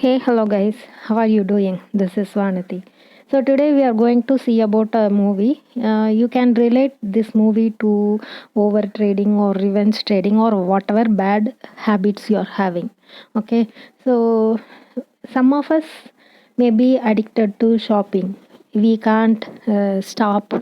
Hey, hello guys. How are you doing? This is Vanati. So today we are going to see about a movie. You can relate this movie to over trading or revenge trading or whatever bad habits you are having. Okay. So some of us may be addicted to shopping. We can't stop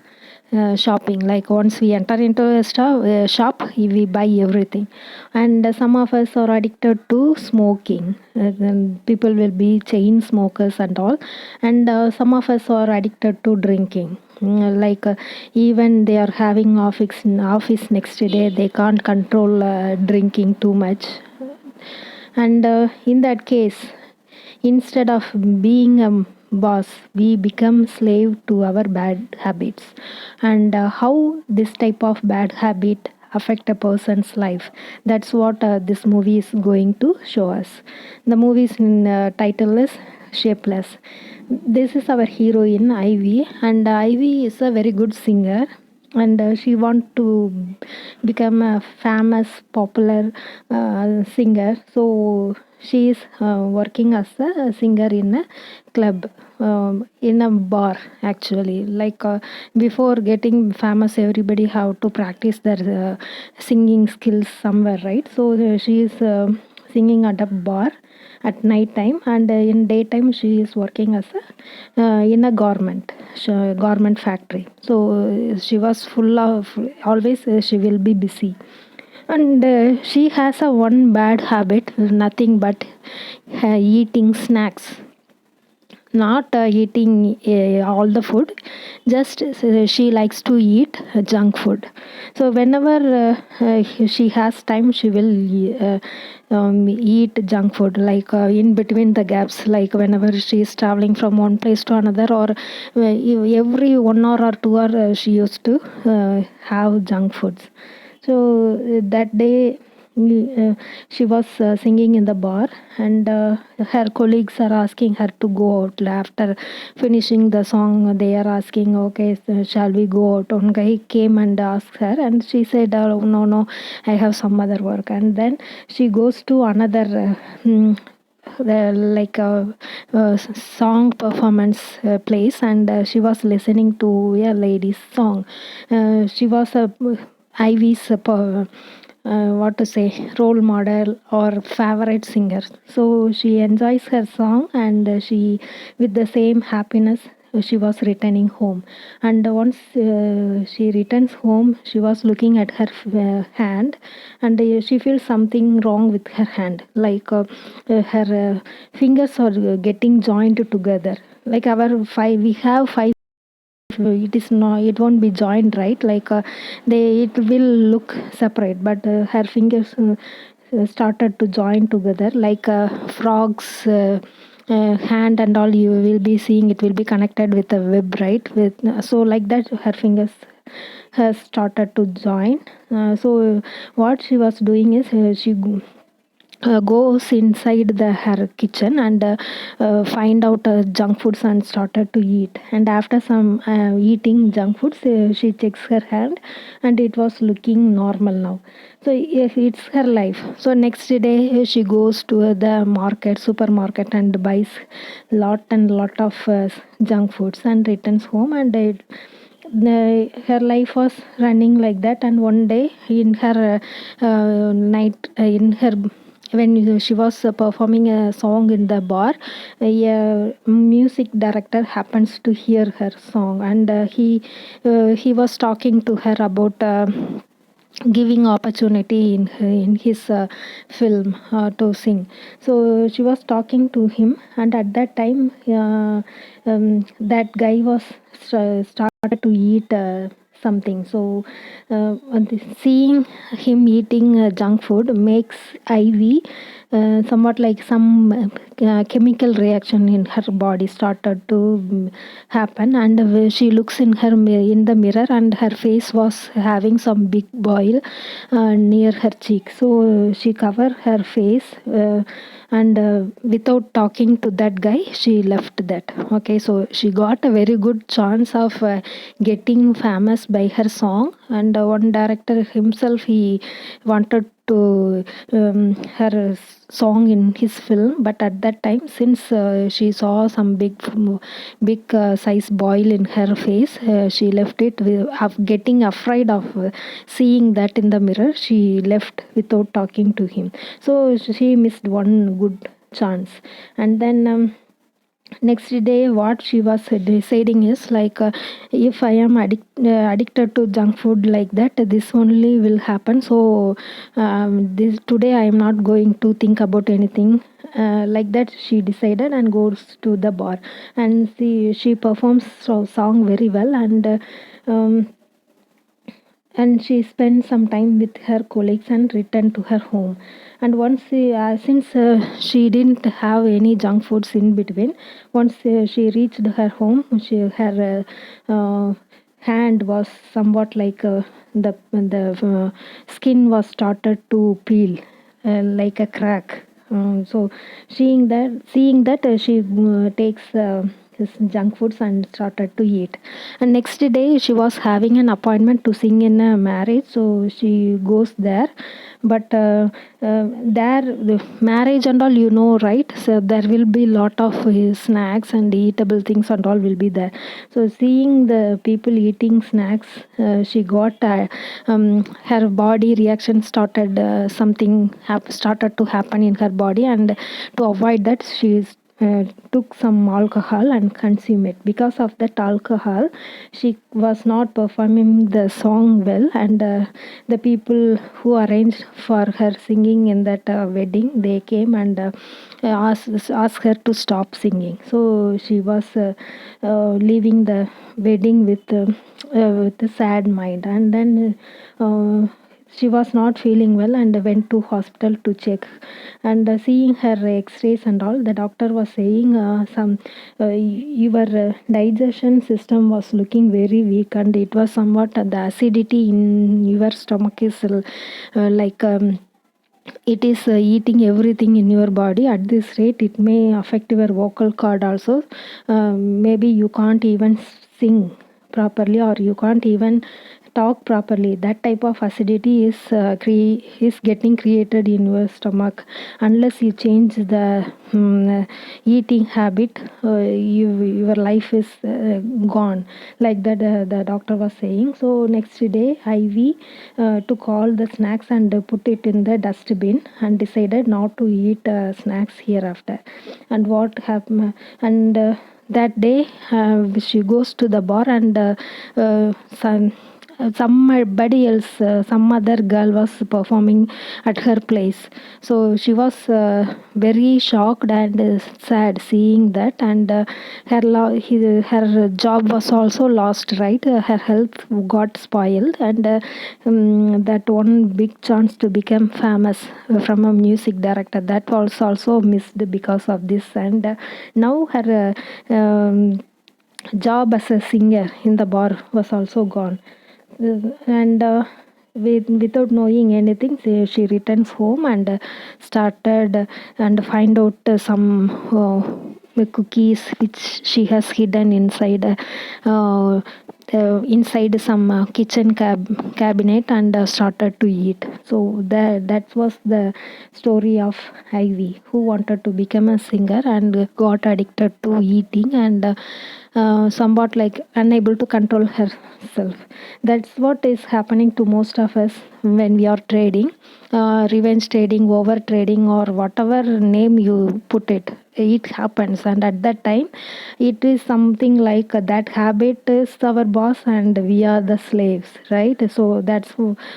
shopping. Like once we enter into a shop, we buy everything. And some of us are addicted to smoking. Then people will be chain smokers and all. And some of us are addicted to drinking. Like even they are having office next day, they can't control drinking too much. And in that case, instead of being a boss, we become slave to our bad habits. And how this type of bad habit affect a person's life, that's what this movie is going to show us. The movie's title is Shapeless. This is our heroine Ivy, and Ivy is a very good singer, and she want to become a famous popular singer. So she is working as a singer in a club, in a bar actually. Like before getting famous, everybody have to practice their singing skills somewhere, right? So she is singing at a bar at night time, and in daytime she is working as a in a garment factory. So she was full of always she will be busy, and she has a one bad habit, nothing but eating snacks, not eating all the food, just she likes to eat junk food. So whenever she has time, she will eat junk food, like in between the gaps, like whenever she is traveling from one place to another, or every 1 hour or 2 hour she used to have junk foods. So that day she was singing in the bar, and her colleagues are asking her to go out after finishing the song. They are asking, okay, so shall we go out? One guy came and asked her, and she said, no, no, I have some other work. And then she goes to another like a song performance place, and she was listening to a lady's song. She was a Ivy's what to say, role model or favorite singer. So she enjoys her song, and she, with the same happiness, she was returning home. And once she returns home, she was looking at her hand, and she feels something wrong with her hand, like her fingers are getting joined together. Like our five, we have five, it is not, it won't be joined, right? Like they, it will look separate, but her fingers started to join together, like frogs hand and all. You will be seeing it will be connected with a web, right? With so like that her fingers has started to join. So what she was doing is she goes inside the her kitchen, and find out junk foods and started to eat. And after some eating junk foods, she checks her hand, and it was looking normal now. So it's her life. So next day she goes to the market, supermarket, and buys lot and lot of junk foods and returns home. And her life was running like that. And one day in her night in her, when she was performing a song in the bar, a music director happens to hear her song, and he was talking to her about giving opportunity in his film to sing. So she was talking to him, and at that time that guy was started to eat something. So seeing him eating junk food makes Ivy somewhat like some chemical reaction in her body started to happen. And she looks in her in the mirror, and her face was having some big boil near her cheek. So she covered her face, and without talking to that guy, she left that. Okay, so she got a very good chance of getting famous by her song. And one director himself, he wanted to her song in his film. But at that time, since she saw some big size boil in her face, she left it of getting afraid of seeing that in the mirror. She left without talking to him. So she missed one good chance. And then next day what she was deciding is like, if I am addicted to junk food like that, this only will happen. So this today I am not going to think about anything like that. She decided and goes to the bar, and she performs song very well. Um, and she spent some time with her colleagues and returned to her home. And once since she didn't have any junk foods in between, once she reached her home, her hand was somewhat like, the skin was started to peel like a crack. So seeing that, she takes his junk foods and started to eat. And next day she was having an appointment to sing in a marriage, so she goes there. But there the marriage and all, right? So there will be lot of snacks and eatable things and all will be there. So seeing the people eating snacks, she got her body reaction started, something started to happen in her body. And to avoid that, she took some alcohol and consume it. Because of that alcohol, she was not performing the song well. And the people who arranged for her singing in that wedding, they came and asked her to stop singing. So she was leaving the wedding with a sad mind. And then she was not feeling well and went to hospital to check. And seeing her x-rays and all, the doctor was saying, some your digestion system was looking very weak, and it was somewhat the acidity in your stomach is like, it is eating everything in your body. At this rate, it may affect your vocal cord also. Maybe you can't even sing properly, or you can't even talk properly. That type of acidity is getting created in your stomach. Unless you change the eating habit, your life is gone, like that the doctor was saying. So next day IV took all the snacks and put it in the dustbin, and decided not to eat snacks hereafter. And what happened, and that day she goes to the bar, and somebody else, some other girl was performing at her place. So she was very shocked and sad seeing that. And her job was also lost, right? Her health got spoiled. And that one big chance to become famous from a music director, that was also missed because of this. And now her job as a singer in the bar was also gone. And without knowing anything, she returns home and started and find out some cookies which she has hidden inside some kitchen cabinet, and started to eat. So that was the story of Ivy, who wanted to become a singer and got addicted to eating, and somewhat like unable to control herself. That's what is happening to most of us when we are trading, revenge trading, over trading, or whatever name you put it. It happens, and at that time, it is something like that habit is our boss and we are the slaves, right? So that's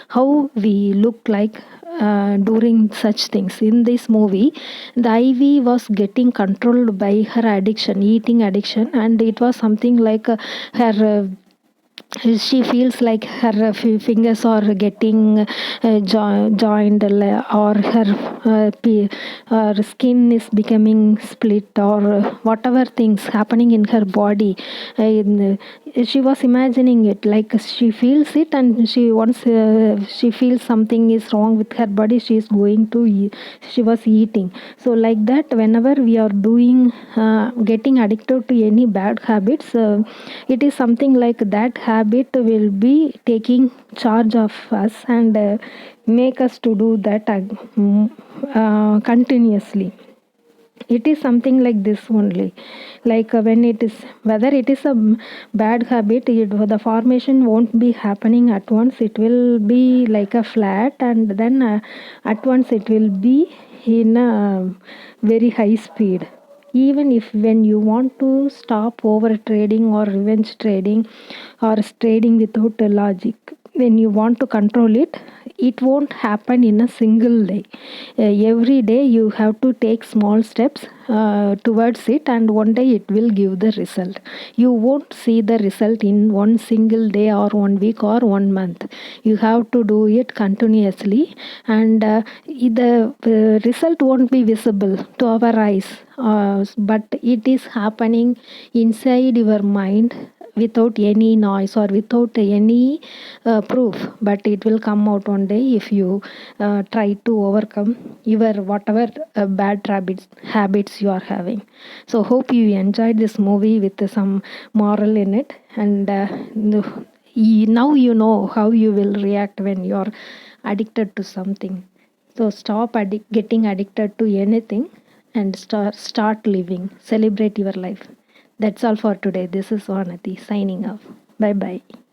how we look like during such things. In this movie, the Ivy was getting controlled by her addiction, eating addiction, and it was something like her she feels like her fingers are getting joined, or her skin is becoming split, or whatever things happening in her body. She was imagining it like she feels it, and she feels something is wrong with her body, she is going to she was eating. So like that, whenever we are doing getting addicted to any bad habits, it is something like that habit habit will be taking charge of us and make us to do that continuously. It is something like this only. Like when it is, whether it is a bad habit, the formation won't be happening at once. It will be like a flat, and then at once it will be in a very high speed. Even if when you want to stop over trading or revenge trading or trading without a logic, when you want to control it, it won't happen in a single day. Every day you have to take small steps towards it, and one day it will give the result. You won't see the result in one single day or 1 week or 1 month. You have to do it continuously, and the result won't be visible to our eyes, but it is happening inside your mind without any noise or without any proof. But it will come out one day if you try to overcome your whatever bad habits you are having. So hope you enjoyed this movie with some moral in it, and now you know how you will react when you're addicted to something. So stop getting addicted to anything and start living. Celebrate your life. That's all for today. This is Vanati signing off. Bye bye.